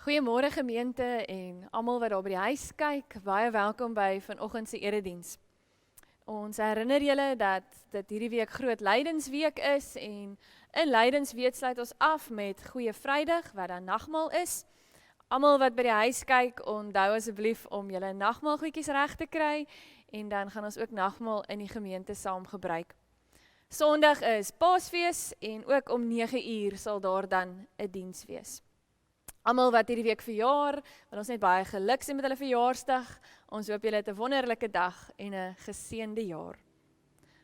Goeiemôre gemeente en almal wat daar by die huis kyk. Baie welkom by vanoggend se erediens. Ons herinner julle dat dit hierdie week Groot Lydensweek is en in Lydensweek sluit ons af met Goeie Vrydag wat dan nagmaal is. Almal wat by die huis kyk, onthou asseblief om julle nagmaalgoedjies reg te kry en dan gaan ons ook nagmaal in die gemeente saam gebruik. Sondag is Paasfees en ook om 9 uur sal daar dan 'n diens wees. Almal wat hierdie week verjaar, wil ons net baie geluk sê met hulle verjaarsdag. Ons hoop julle het 'n wonderlike dag en 'n geseënde jaar.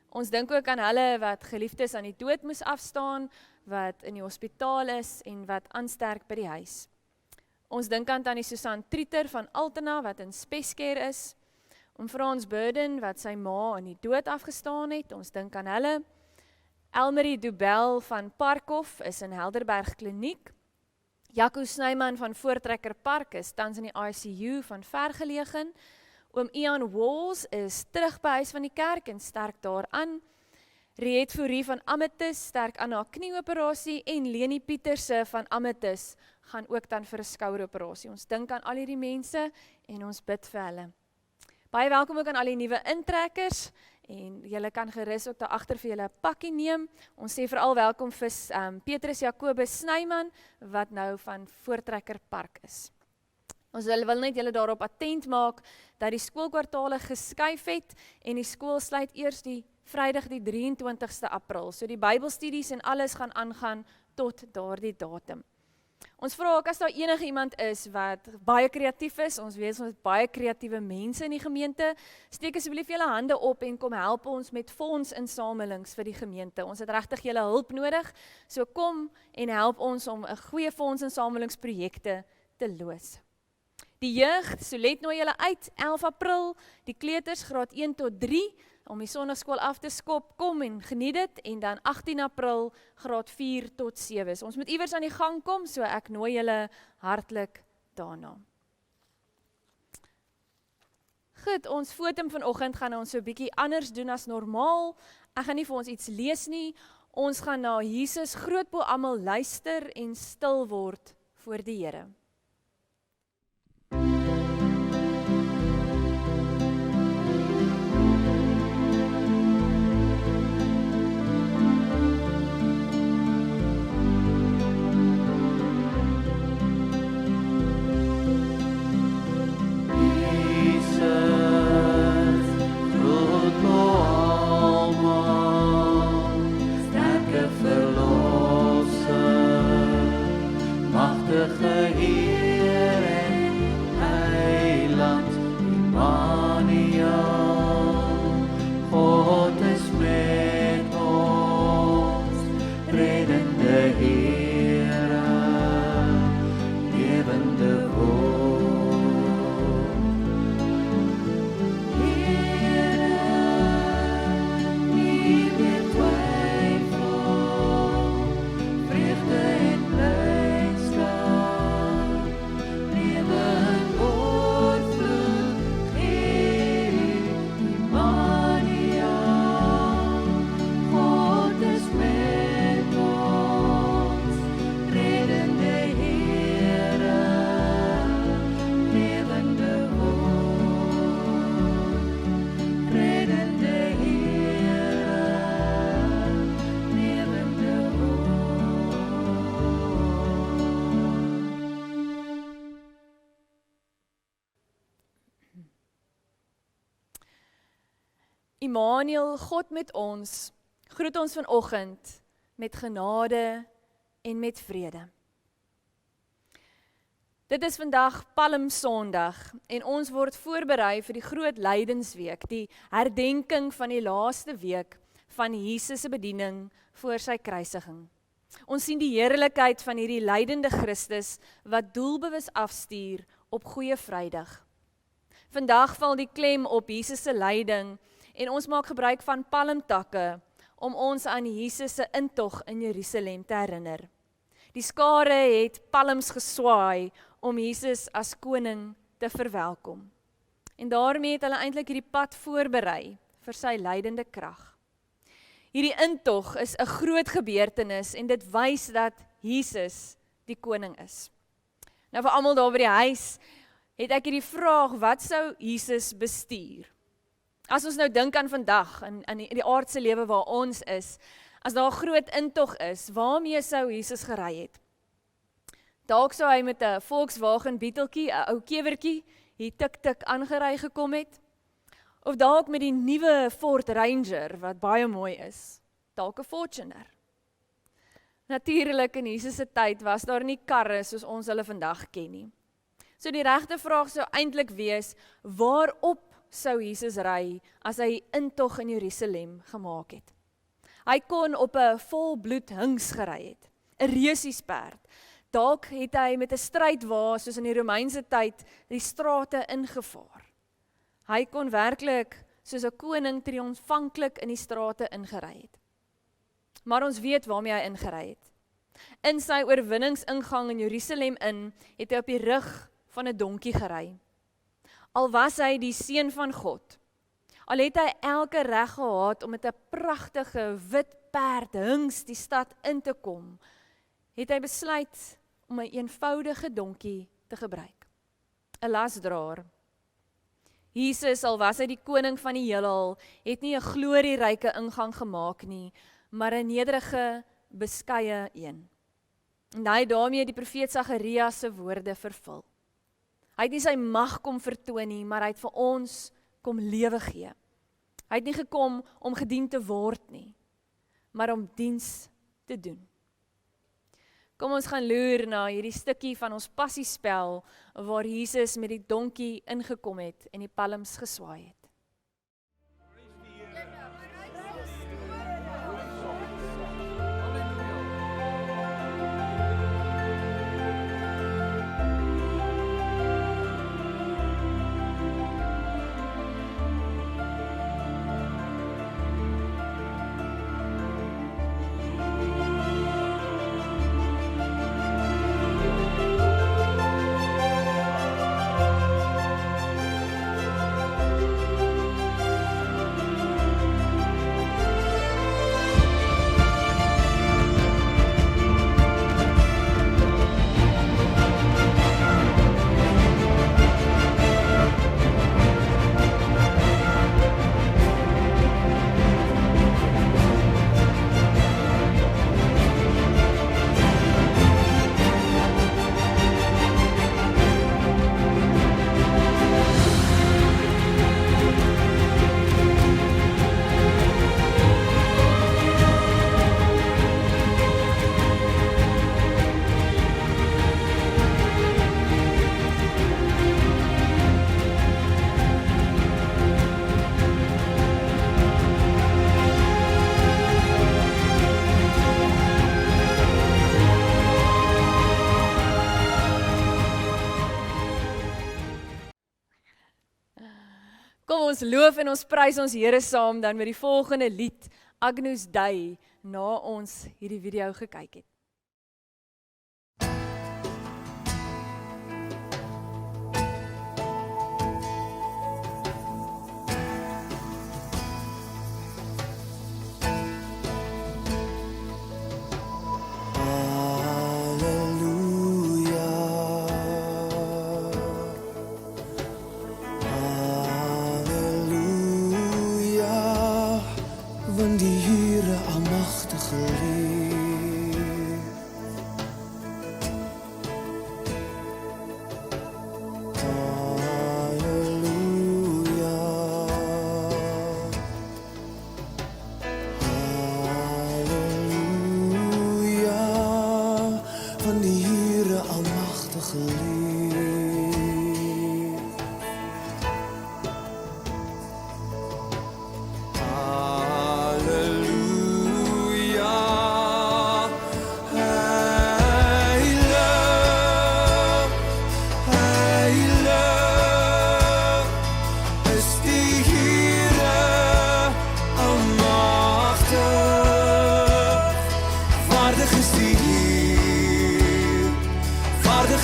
Ons dink ook aan hulle wat geliefdes aan die dood moes afstaan, wat in die hospitaal is en wat aansterk by die huis. Ons dink aan Tannie Susan Trieter van Altena wat in Spescare is. Om Frans Burden wat sy ma in die dood afgestaan het, ons dink aan hulle. Elmarie Dubel van Parkhof is in Helderberg Kliniek. Jaco Snyman van Voortrekker Park is tans in die ICU van Vergelegen. Oom Ian Walls is terug by huis van die kerk en sterk daaraan. Riet Fourie van Amethyst sterk aan haar knieoperasie en Leni Pieterse van Amethyst gaan ook dan vir 'n skoueroperasie. Ons dink aan al hierdie mense en ons bid vir hulle. Baie welkom ook aan al die nuwe intrekkers en julle kan gerus ook daar agter vir julle 'n pakkie neem. Ons sê veral welkom vir Petrus Jacobus Snyman wat nou van Voortrekker Park is. Ons wil net julle daarop attent maak dat die skoolkwartale geskuif het en die skool sluit eers die Vrydag die 23ste April. So die Bybelstudies en alles gaan aangaan tot daardie datum. Ons vra ook as daar enige iemand is wat baie kreatief is, ons weet ons het baie kreatiewe mense in die gemeente, steek asseblief julle hande op en kom help ons met fondsinsamelings vir die gemeente. Ons het regtig julle hulp nodig, so kom en help ons om 'n goeie fondsinsamelingsprojekte te loos. Die jeug, so let nou julle uit, 11 April, die kleuters graad 1 tot 3, om die sonnaskool af te skop, kom en geniet dit, en dan 18 April, graad 4 tot 7. So ons moet iewers aan die gang kom, so ek nooi julle hartlik daarna. Goed, ons fotum vanoggend gaan ons so 'n bietjie anders doen as normaal. Ek gaan nie vir ons iets lees nie, ons gaan na Jesus groot bo almal luister en stil word voor die Here. Immanuel, God met ons, groet ons vanoggend met genade en met vrede. Dit is vandag Palmsondag en ons word voorberei vir die Groot Lydensweek, die herdenking van die laaste week van Jesus se bediening voor sy kruisiging. Ons sien die heerlikheid van hierdie lydende Christus wat doelbewus afstuur op Goeie Vrydag. Vandag val die klem op Jesus se lyding en ons maak gebruik van palmtakke om ons aan Jesus se intog in Jerusalem te herinner. Die skare het palms geswaai om Jesus as koning te verwelkom. En daarmee het hulle eintlik hierdie pad voorberei vir sy lydende krag. Hierdie intog is 'n groot gebeurtenis en dit wys dat Jesus die koning is. Nou vir almal daar by die huis, het ek hierdie vraag, wat sou Jesus bestuur? As ons nou dink aan vandag, in die aardse lewe waar ons is, as daar 'n groot intog is, waarmee sou Jesus gery het? Dalk sou hy met 'n Volkswagen Beetletjie, 'n ou kewertjie, hier tik aangery gekom het. Of dalk met die nuwe Ford Ranger, wat baie mooi is. Dalk 'n Fortuner. Natuurlik in Jesus se tyd was daar nie karre soos ons hulle vandag ken nie. So die regte vraag sou eintlik wees, waarop sou Jesus ry as hy intog in Jerusalem gemaak het? Hy kon op 'n volbloed hings gery het, 'n reusiesperd. Dalk het hy met 'n strydwa soos in die Romeinse tyd die strate ingevaar. Hy kon werklik soos 'n koning triomfantlik in die strate ingery het. Maar ons weet waarmee hy ingery het. In sy oorwinningsingang in Jerusalem het hy op die rug van 'n donkie gery. Al was hy die seun van God, al het hy elke reg gehad om met 'n pragtige wit perd hings die stad in te kom, het hy besluit om 'n eenvoudige donkie te gebruik, 'n lasdraer. Jesus, al was hy die koning van die heelal, het nie 'n glorieryke ingang gemaak nie, maar 'n nederige, beskeie een. En hy het daarmee die profeet Sagaria se woorde vervul. Hy het nie sy mag kom vertoon nie, maar hy het vir ons kom lewe gee. Hy het nie gekom om gedien te word nie, maar om diens te doen. Kom ons gaan loer na hierdie stukkie van ons passiespel, waar Jesus met die donkie ingekom het en die palms geswaai het. Kom ons loof en ons prys ons Here saam dan met die volgende lied, Agnus Dei, na ons hierdie video gekyk het. Want die Here almagtige leef. Halleluja. Halleluja. Want die Here almagtige leef.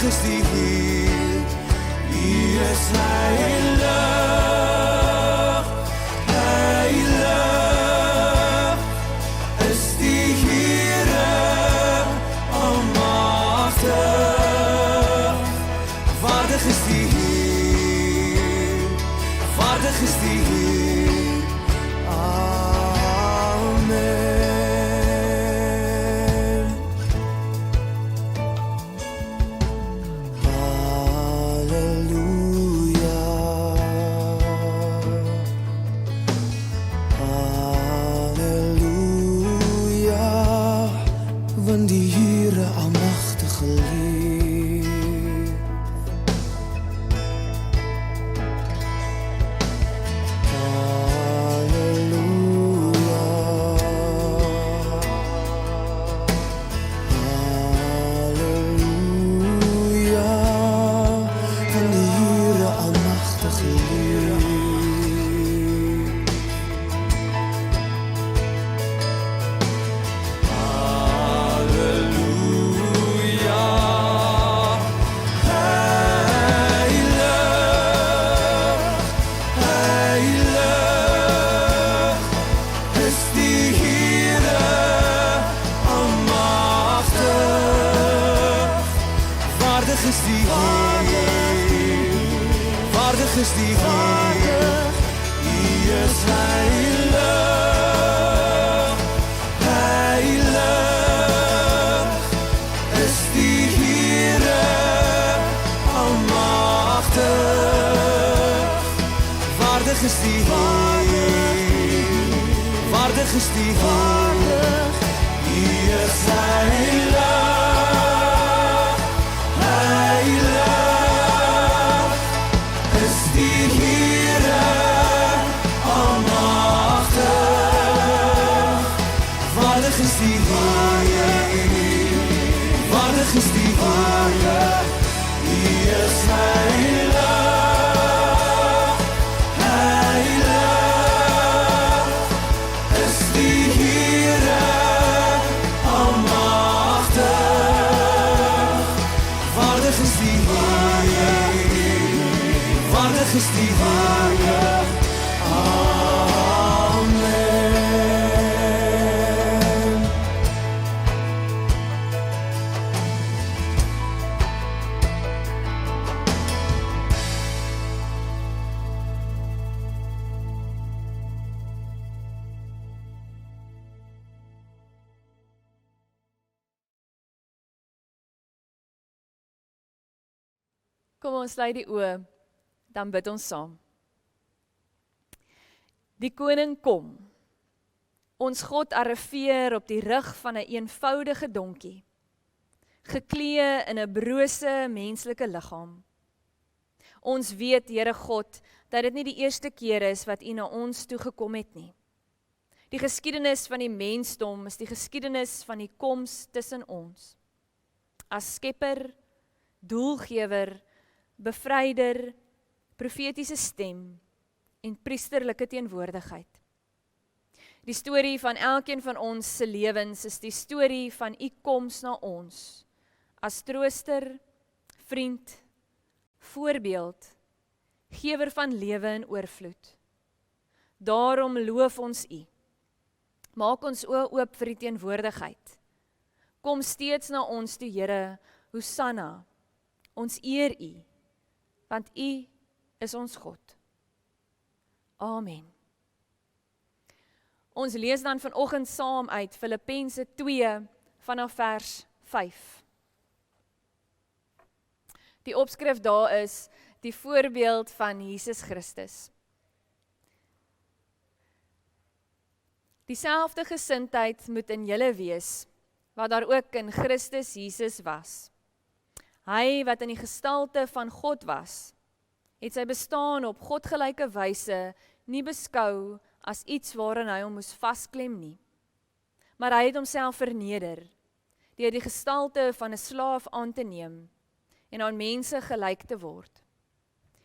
Is die Heer, U is heilig, heilig, is die Heere almagtig, waardig is die Heer, waardig is die Heer. Amen. Want die Here almagtige leef. Halleluja, halleluja, want die Here almagtige leef. Waardig is die Heer, waardig is die Heer, die is heilig, heilig is die Heer, almagtig. Waardig is die Heer, waardig is die Heer, die is heilig. Waardig is die Heer, waardig is die Heer, die is heilig, heilig is die Heer, almagtig. Waardig is die Heer, waardig is die Heer, Kom ons sluit die oë, dan bid ons saam. Die koning kom. Ons God arriveer op die rug van 'n eenvoudige donkie, geklee in 'n brose menslike liggaam. Ons weet, Here God, dat dit nie die eerste keer is wat U na ons toe gekom het nie. Die geskiedenis van die mensdom is die geskiedenis van die koms tussen ons. As skepper, doelgewer, bevryder, profetiese stem en priesterlike teenwoordigheid. Die storie van elkeen van ons se lewens is die storie van U koms na ons, as trooster, vriend, voorbeeld, gewer van lewe in oorvloed. Daarom loof ons U. Maak ons oë oop vir die teenwoordigheid. Kom steeds na ons toe, Here, Hosanna, ons eer U, want U is ons God. Amen. Ons lees dan vanoggend saam uit Filippense 2 vanaf vers 5. Die opskrif daar is die voorbeeld van Jesus Christus. Dieselfde gesindheid moet in julle wees, wat daar ook in Christus Jesus was. Hy wat in die gestalte van God was, het sy bestaan op godgelyke wyse nie beskou as iets waarin hy hom moes vasklem nie. Maar hy het homself verneder, deur die gestalte van 'n slaaf aan te neem en aan mense gelyk te word.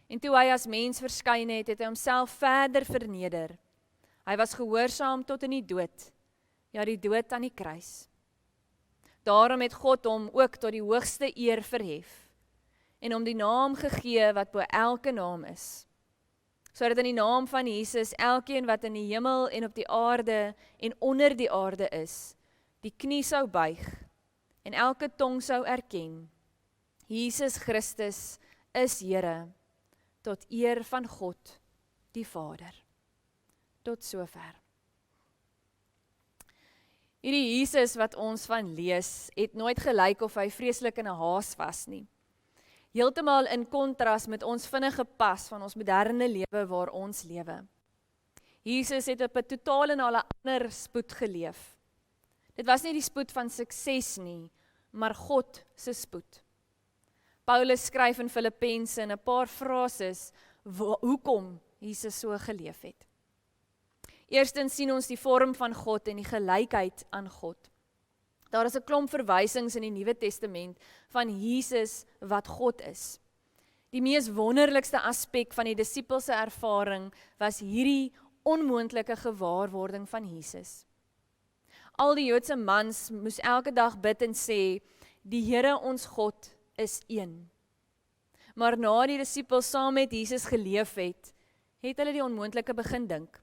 En toe hy as mens verskyn het, het hy homself verder verneder. Hy was gehoorsaam tot in die dood, ja, die dood aan die kruis. Daarom het God hom ook tot die hoogste eer verhef en hom die naam gegee wat bo elke naam is, sodat in die naam van Jesus elkeen wat in die hemel en op die aarde en onder die aarde is, die knie sou buig en elke tong sou erken, Jesus Christus is Here, tot eer van God, die Vader. Tot sover. Hierdie Jesus wat ons van lees, het nooit gelyk of hy vreeslik in 'n haas was nie. Heeltemal in kontras met ons vinnige pas van ons moderne lewe waar ons lewe. Jesus het op 'n totaal en al 'n ander spoed geleef. Dit was nie die spoed van sukses nie, maar God se spoed. Paulus skryf in Filippense in 'n paar frases hoekom Jesus so geleef het. Eerstens sien ons die vorm van God en die gelykheid aan God. Daar is 'n klomp verwysings in die Nuwe Testament van Jesus wat God is. Die mees wonderlikste aspek van die disippels se ervaring was hierdie onmoontlike gewaarwording van Jesus. Al die Joodse mans moes elke dag bid en sê, die Here ons God is een. Maar na die disippels saam met Jesus geleef het hulle die onmoontlike begin dink.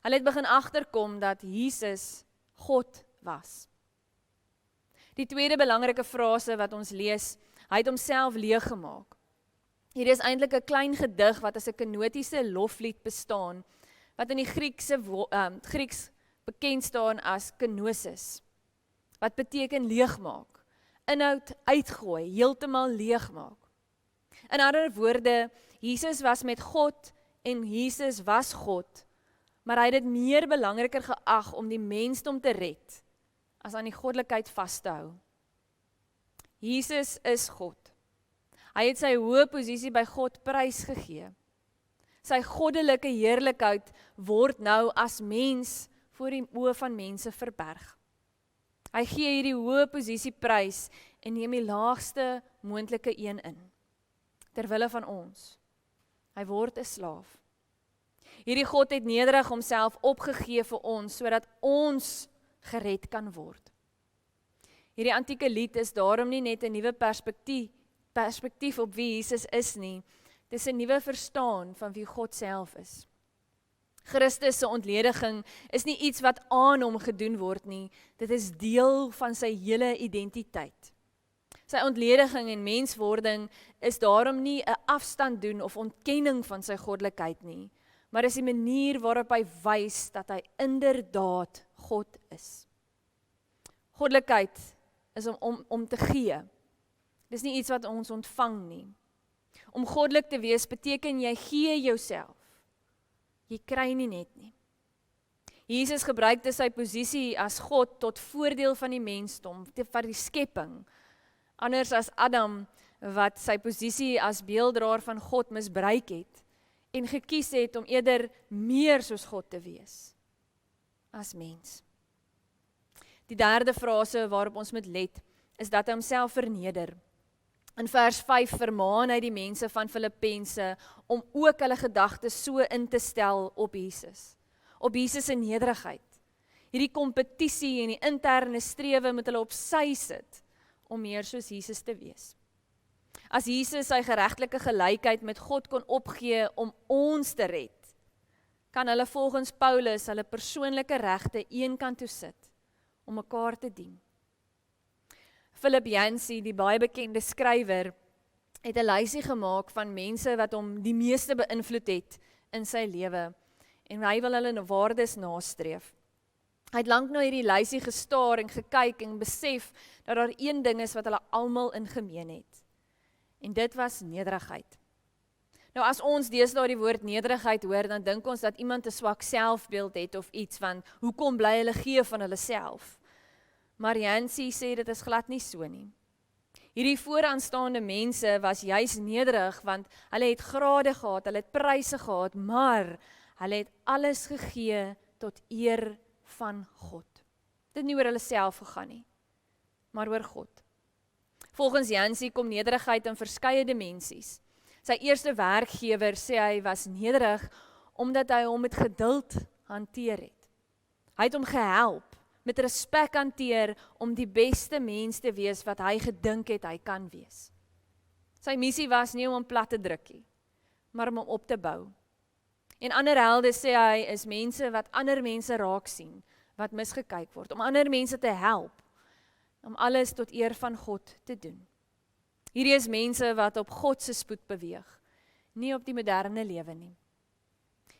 Hulle het begin agterkom dat Jesus God was. Die tweede belangrike frase wat ons lees, hy het homself leeg gemaak. Hier is eintlik 'n klein gedig wat as 'n kenotiese loflied bestaan, wat in die Grieks bekend staan as kenosis, wat beteken leegmaak, inhoud uitgooi, heeltemal leegmaak. In ander woorde, Jesus was met God en Jesus was God, maar hy het dit meer belangriker geag om die mensdom te red, as aan die goddelikheid vas te hou. Jesus is God. Hy het sy hoë posisie by God prys gegee. Sy goddelike heerlikheid word nou as mens voor die oë van mense verberg. Hy gee hierdie hoë posisie prys en neem die laagste moontlike een in, terwille van ons. Hy word 'n slaaf. Hierdie God het nederig homself opgegee vir ons, sodat ons gered kan word. Hierdie antieke lied is daarom nie net 'n nuwe perspektief op wie Jesus is nie, dit is 'n nuwe verstaan van wie God self is. Christus se ontlediging is nie iets wat aan hom gedoen word nie, dit is deel van sy hele identiteit. Sy ontlediging en menswording is daarom nie 'n afstand doen of ontkenning van sy goddelikheid nie, maar is die manier waarop hy wys dat hy inderdaad God is. Goddelikheid is om te gee. Dis nie iets wat ons ontvang nie. Om goddelik te wees beteken jy gee jouself. Jy kry nie net nie. Jesus gebruikte sy posisie as God tot voordeel van die mensdom, van die skepping. Anders as Adam wat sy posisie as beelddraer van God misbruik het en gekies het om eerder meer soos God te wees as mens. Die derde frase waarop ons moet let, is dat hy homself verneder. In vers 5 vermaan hy die mense van Filippense om ook hulle gedagtes so in te stel op Jesus se nederigheid. Hierdie kompetisie en die interne strewe moet hulle op sy sit om meer soos Jesus te wees. As Jesus sy geregtelike gelykheid met God kon opgee om ons te red, kan hulle volgens Paulus hulle persoonlike regte eenkant toe sit om mekaar te dien. Philip Yancey, die baie bekende skrywer, het 'n lysie gemaak van mense wat hom die meeste beïnvloed het in sy lewe en hy wil hulle waardes nastreef. Hy het lank na hierdie lysie gestaar en gekyk en besef dat daar een ding is wat hulle almal in gemeen het. En dit was nederigheid. Nou as ons deesdae die woord nederigheid hoor, dan dink ons dat iemand 'n swak selfbeeld het of iets van hoekom bly hulle gee van hulle self. Maar Yancey sê dit is glad nie so nie. Hierdie vooraanstaande mense was juis nederig want hulle het grade gehad, hulle het pryse gehad, maar hulle het alles gegee tot eer van God. Dit nie oor hulle self gegaan nie, maar oor God. Volgens Yancey kom nederigheid in verskeie dimensies. Sy eerste werkgewer sê hy was nederig omdat hy hom met geduld hanteer het. Hy het hom gehelp, met respek hanteer om die beste mens te wees wat hy gedink het hy kan wees. Sy missie was nie om hom plat te druk nie, maar om hom op te bou. En ander helde sê hy is mense wat ander mense raak sien, wat misgekyk word, om ander mense te help, om alles tot eer van God te doen. Hierdie is mense wat op God se spoed beweeg, nie op die moderne lewe nie.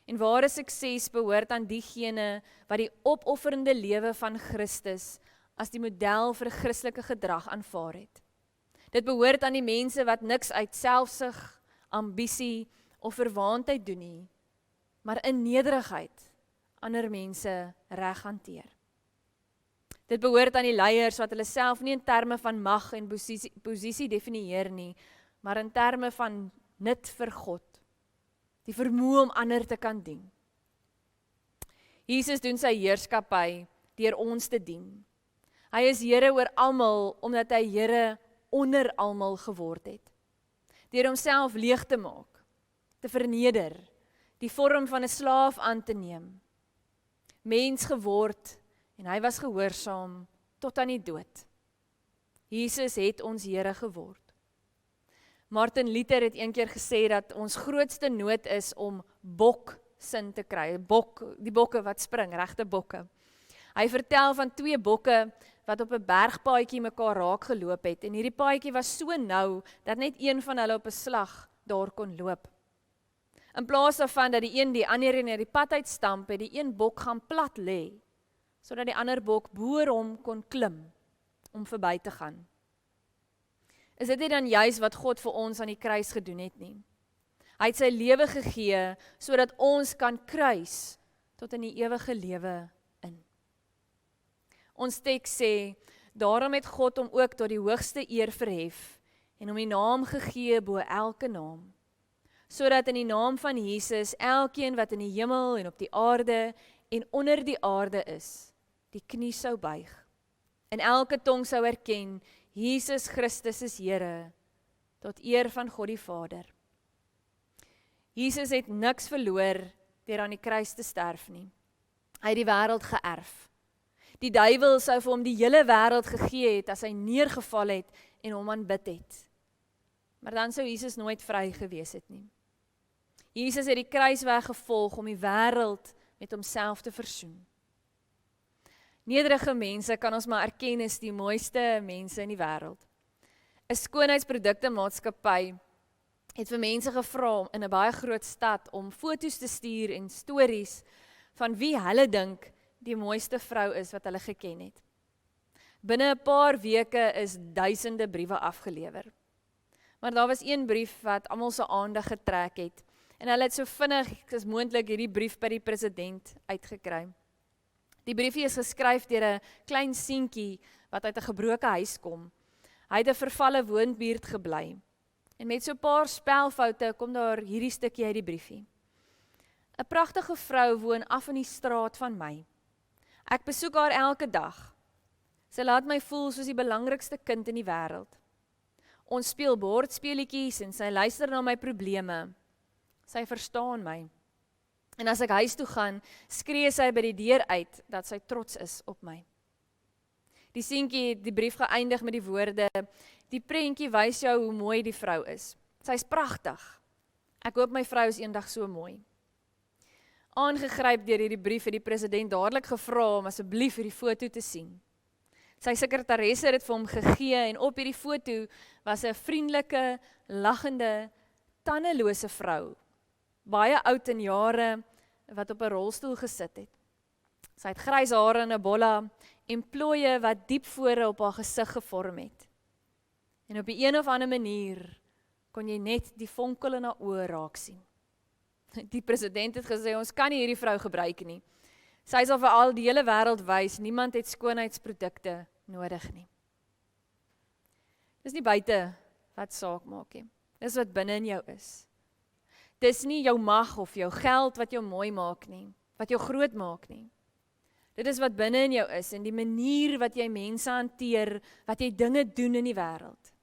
En ware sukses behoort aan diegene wat die opofferende lewe van Christus as die model vir Christelike gedrag aanvaar het. Dit behoort aan die mense wat niks uit selfsug, ambisie of verwaandheid doen nie, maar in nederigheid ander mense reg hanteer. Dit behoort aan die leiers wat hulle self nie in terme van mag en posisie definieer nie, maar in terme van nut vir God, die vermoë om ander te kan dien. Jesus doen sy heerskappy deur ons te dien. Hy is Here oor almal omdat hy Here onder almal geword het. Deur homself leeg te maak, te verneder, die vorm van 'n slaaf aan te neem, mens geword en hy was gehoorsaam tot aan die dood. Jesus het ons Here geword. Martin Luther het eendag gesê dat ons grootste nood is om boksin te kry, die bokke wat spring, regte bokke. Hy vertel van 2 bokke wat op 'n bergpaadjie mekaar raak geloop het en hierdie paadjie was so nou dat net een van hulle op 'n slag daar kon loop. In plaas daarvan dat die een die ander in die pad uitstamp, het die een bok gaan plat lê, sodat die ander bok boor hom kon klim om verby te gaan. Is dit nie dan juis wat God vir ons aan die kruis gedoen het nie? Hy het sy lewe gegee sodat ons kan kruis tot in die ewige lewe in. Ons teks sê, daarom het God hom ook tot die hoogste eer verhef en hom die naam gegee bo elke naam, sodat in die naam van Jesus elkeen wat in die hemel en op die aarde en onder die aarde is, die knie sou buig en elke tong sou erken, Jesus Christus is Here, tot eer van God die Vader. Jesus het niks verloor deur aan die kruis te sterf nie. Hy het die wêreld geërf. Die duiwel sou vir hom die hele wêreld gegee het as hy neergeval het en hom aanbid het. Maar dan sou Jesus nooit vry gewees het nie. Jesus het die kruisweg gevolg om die wêreld met homself te versoen. Nederige mense kan ons maar erken is die mooiste mense in die wêreld. 'n Skoonheidsprodukte maatskappy het vir mense gevra in 'n baie groot stad om foto's te stuur en stories van wie hulle dink die mooiste vrou is wat hulle geken het. Binne 'n paar weke is duisende briewe afgelewer. Maar daar was een brief wat almal se aandag getrek het en hulle het so vinnig as moontlik hierdie brief by die president uitgekry. Die briefie is geskryf deur 'n klein seentjie wat uit 'n gebroke huis kom. Hy het 'n vervalle woonbuurt gebly. En met so 'n paar spelfoute kom daar hierdie stukkie uit die briefie. 'n Pragtige vrou woon af in die straat van my. Ek besoek haar elke dag. Sy laat my voel soos die belangrikste kind in die wêreld. Ons speel bordspeletjies en sy luister na my probleme. Sy verstaan my. En as ek huis toe gaan, skree sy by die deur uit dat sy trots is op my. Die seentjie het die brief geëindig met die woorde, die prentjie wys jou hoe mooi die vrou is. Sy's pragtig. Ek hoop my vrou is eendag so mooi. Aangegryp deur hierdie brief het die president dadelik gevra om asseblief hierdie foto te sien. Sy sekretaresse het dit vir hom gegee en op hierdie foto was 'n vriendelike, lagende, tandelose vrou. Baie oud in jare wat op 'n rolstoel gesit het. Sy het grys hare en 'n bolla en plooie wat diep vore op haar gesig gevorm het. En op 'n een of ander manier kon jy net die vonkel in haar oë raak sien. Die president het gesê, ons kan nie hierdie vrou gebruik nie. Sy sal vir al die hele wêreld wys, niemand het skoonheidsprodukte nodig nie. Dis nie buite wat saak maak nie. Dis wat binne in jou is. Dis nie jou mag of jou geld wat jou mooi maak nie, wat jou groot maak nie. Dit is wat binne in jou is en die manier wat jy mense hanteer, wat jy dinge doen in die wêreld.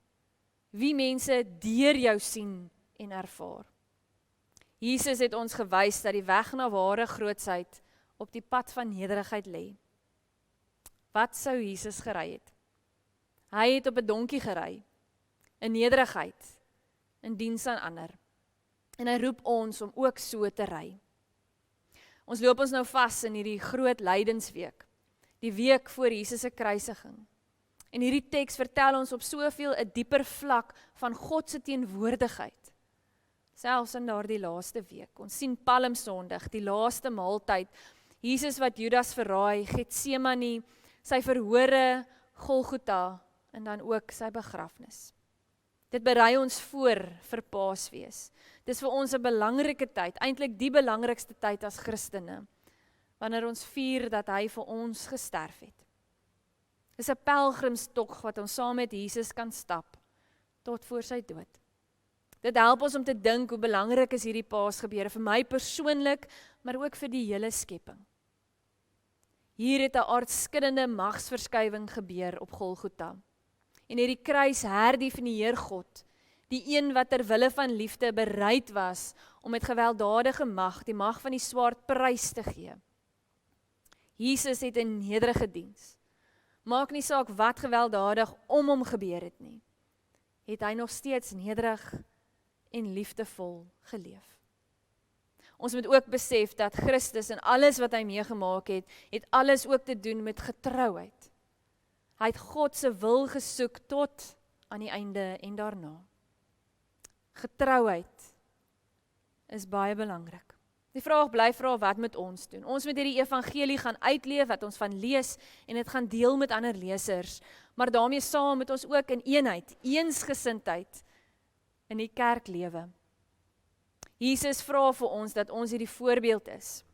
Wie mense deur jou sien en ervaar. Jesus het ons gewys dat die weg na ware grootsheid op die pad van nederigheid lê. Wat sou Jesus gery het? Hy het op 'n donkie gery, in nederigheid, in diens aan ander. En hy roep ons om ook so te ry. Ons loop ons nou vas in hierdie groot lydensweek, die week voor Jesus se kruisiging. En hierdie teks vertel ons op soveel 'n dieper vlak van God se teenwoordigheid. Selfs in daardie laaste week. Ons sien Palmsondag, die laaste maaltyd, Jesus wat Judas verraai, Getsemane, sy verhore, Golgotha en dan ook sy begrafnis. Dit berei ons voor vir Paasfees. Dis vir ons 'n belangrike tyd, eintlik die belangrikste tyd as Christene, wanneer ons vier dat hy vir ons gesterf het. Dis 'n pelgrimstog wat ons saam met Jesus kan stap, tot voor sy dood. Dit help ons om te dink hoe belangrik is hierdie Paasgebeure vir my persoonlik, maar ook vir die hele skepping. Hier het 'n aardskuddende magsverskywing gebeur op Golgotha. En hierdie kruis herdefinieer God, die een wat ter wille van liefde bereid was om met gewelddadige mag, die mag van die swaard prys te gee. Jesus het 'n nederige diens. Maak nie saak wat gewelddadig om hom gebeur het nie, het hy nog steeds nederig en liefdevol geleef. Ons moet ook besef dat Christus en alles wat hy meegemaak het alles ook te doen met getrouheid. Hy het God se wil gesoek tot aan die einde en daarna. Getrouheid is baie belangrik. Die vraag bly vra, wat moet ons doen? Ons moet hierdie evangelie gaan uitleef, wat ons van lees en dit gaan deel met ander lesers, maar daarmee saam moet ons ook in eenheid, eensgesindheid in die kerk lewe. Jesus vra vir ons dat ons hierdie voorbeeld is,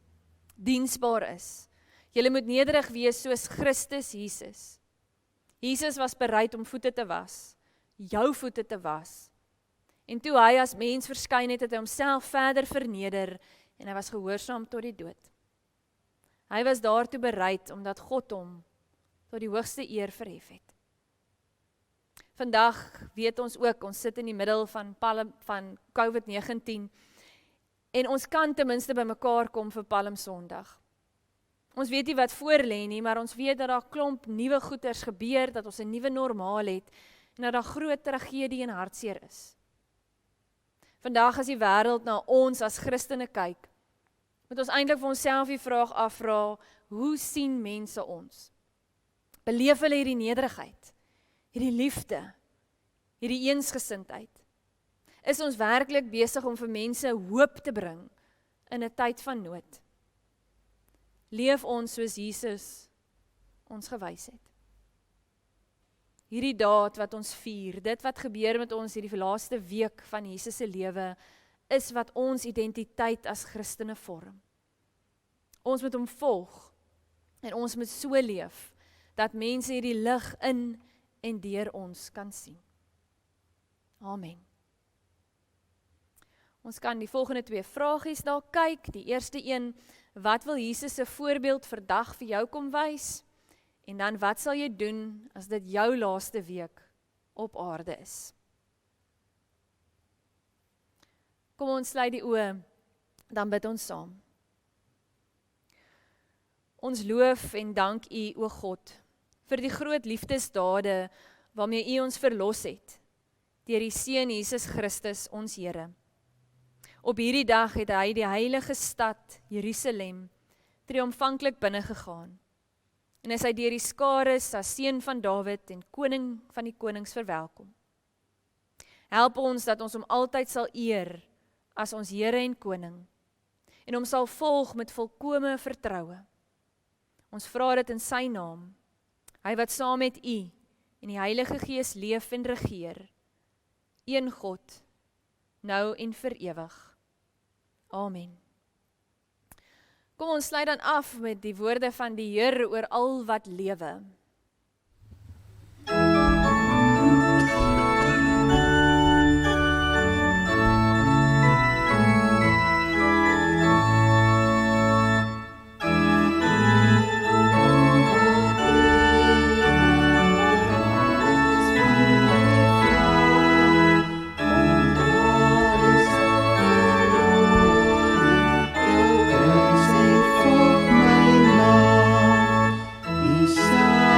diensbaar is. Julle moet nederig wees soos Christus Jesus. Jesus was bereid om voete te was, jou voete te was. En toe hy as mens verskyn het hy homself verder verneder en hy was gehoorsaam tot die dood. Hy was daartoe bereid omdat God hom tot die hoogste eer verhef het. Vandag weet ons ook, ons sit in die middel van COVID-19 en ons kan ten minste by mekaar kom vir Palmsondag. Ons weet nie wat voor lê nie, maar ons weet dat daar klomp nuwe goeters gebeur, dat ons 'n nuwe normaal het en dat daar groot tragedie en hartseer is. Vandag as die wêreld na ons as Christene kyk, moet ons eintlik vir onsself die vraag afvra, hoe sien mense ons? Beleef hulle hierdie nederigheid, hierdie liefde, hierdie eensgesindheid? Is ons werklik besig om vir mense hoop te bring in 'n tyd van nood? Leef ons soos Jesus ons gewys het. Hierdie daad wat ons vier, dit wat gebeur met ons hierdie laaste week van Jesus se lewe, is wat ons identiteit as Christene vorm. Ons moet hom volg en ons moet so leef dat mense hierdie lig in en deur ons kan sien. Amen. Ons kan die volgende 2 vragies daar kyk. Die eerste een, wat wil Jesus se voorbeeld vandag vir jou kom wys? En dan, wat sal jy doen as dit jou laaste week op aarde is? Kom ons sluit die oë, dan bid ons saam. Ons loof en dank U, o God, vir die groot liefdesdade waarmee U ons verlos het, deur die Seun Jesus Christus, ons Here. Op hierdie dag het hy die heilige stad, Jerusalem, triomfantlik binnegegaan. En is hy deur die skare as seun van Dawid en koning van die konings verwelkom. Help ons dat ons hom altyd sal eer as ons Here en koning, en hom sal volg met volkome vertroue. Ons vra dit in sy naam, hy wat saam met U en die Heilige Gees leef en regeer, een God, nou en vir ewig. Amen. Kom ons sluit dan af met die woorde van die Here oor al wat lewe. Isa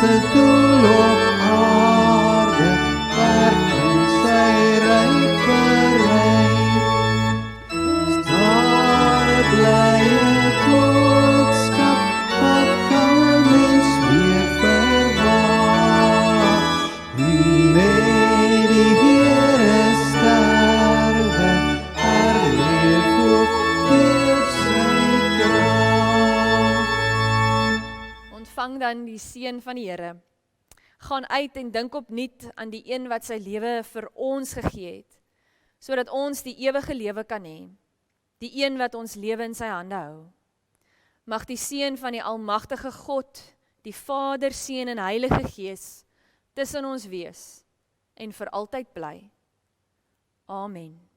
se doel op aarde, werk in sy ryk bereik. Daar 'n blye boodskap, wat kan 'n mens meer verwag? Wie met die Here sterwe, herleef ook deur sy krag. Ontvang dan die seën van die Here. Gaan uit en dink opnuut aan die een wat sy lewe vir ons gegee het, sodat ons die ewige lewe kan hê. Die een wat ons lewe in sy hande hou. Mag die seën van die almagtige God, die Vader, Seun en Heilige Gees tussen ons wees en vir altyd bly. Amen.